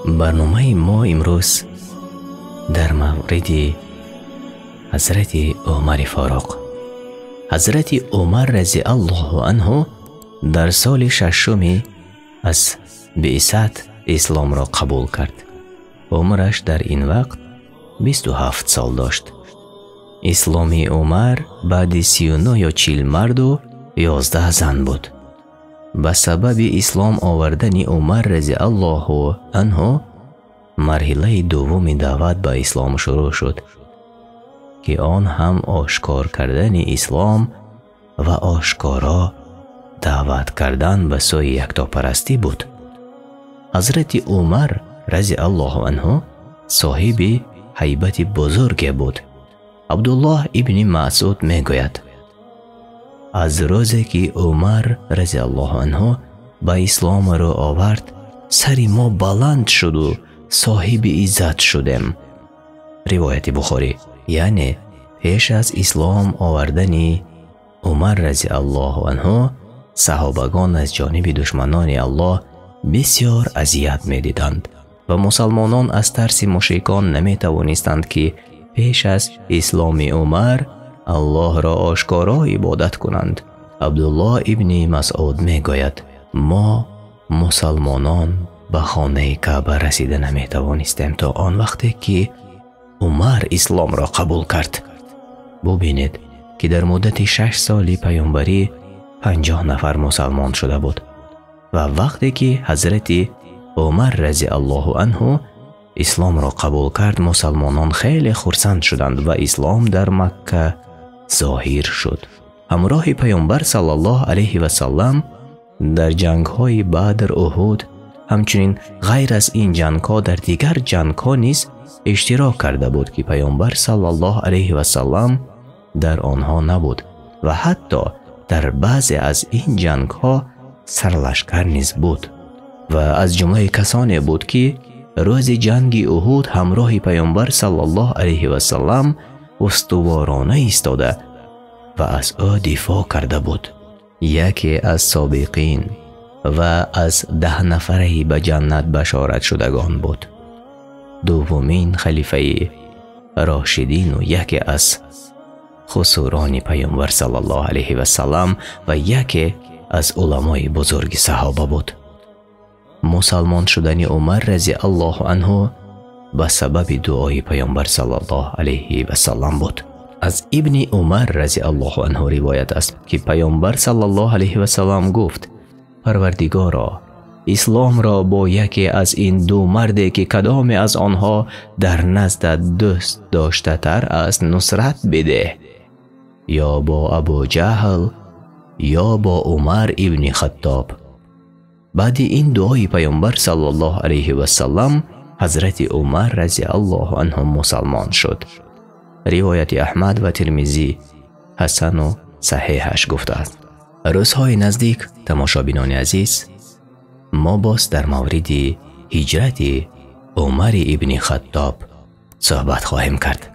برنامه ما امروز در مورد حضرت عمر فاروق. حضرت عمر رضی الله عنه در سال 6 از بعثت اسلام را قبول کرد. عمرش در این وقت 27 سال داشت. اسلامی عمر بعد 39 یا 40 مرد و 11 زن بود. به سبب اسلام آوردن عمر رضی الله عنه مرحله دوم دعوت به اسلام شروع شد که آن هم آشکار کردن اسلام و آشکارا دعوت کردن به سوی یکتاپرستی بود. حضرت عمر رضی الله عنه صاحب هیبت بزرگ بود. عبدالله ابن مسعود می گوید از روزی که عمر رضی الله عنه به اسلام را آورد سر ما بلند شد و صاحب عزت شدیم. روایت بخاری. یعنی پیش از اسلام آوردن عمر رضی الله عنه صحابگان از جانب دشمنان الله بسیار اذیت می دیدند و مسلمانان از ترس مشرکان نمی توانستند که پیش از اسلام عمر الله را آشکارا عبادت کنند. عبدالله ابن مسعود می گوید ما مسلمانان به خانه کعبه رسیده نمی توانستیم تا آن وقتی که عمر اسلام را قبول کرد. ببینید که در مدت 6 سال پیامبری 50 نفر مسلمان شده بود و وقتی که حضرت عمر رضی الله عنه اسلام را قبول کرد مسلمانان خیلی خرسند شدند و اسلام در مکه ظاهر شد. همراه پیامبر صلی الله علیه و سلم در جنگ های بدر، احد، همچنین غیر از این جنگ ها در دیگر جنگ ها نیز اشتراک کرده بود که پیامبر صلی الله علیه و سلم در آنها نبود و حتی در بعضی از این جنگ ها سرلشکر نیز بود و از جمله کسانی بود که روز جنگ احد همراه پیامبر صلی الله علیه و سلم استوارانه ایستاده و از او دفاع کرده بود. یکی از سابقین و از 10 نفره به جنت بشارت شدگان بود. دومین خلیفه راشدین و یکی از خسران پیامبر صلی الله علیه و سلم و یکی از علمای بزرگ صحابه بود. مسلمان شدن عمر رضی الله عنه به سبب دعای پیامبر صلی الله علیه و سلم بود. از ابن عمر رضی الله عنه روایت است که پیامبر صلی الله علیه و سلم گفت پروردگارا اسلام را با یکی از این دو مردی که کدام از آنها در نزدت دوست داشته تر است نصرت بده، یا با ابو جهل یا با عمر ابن خطاب. بعد این دعای پیامبر صلی الله علیه و سلم حضرت عمر رضی الله عنه مسلمان شد. روایت احمد و ترمذی حسن و صحیحش گفته است. روزهای نزدیک تماشابینان عزیز ما باز در مورد هجرت عمر ابن خطاب صحبت خواهیم کرد.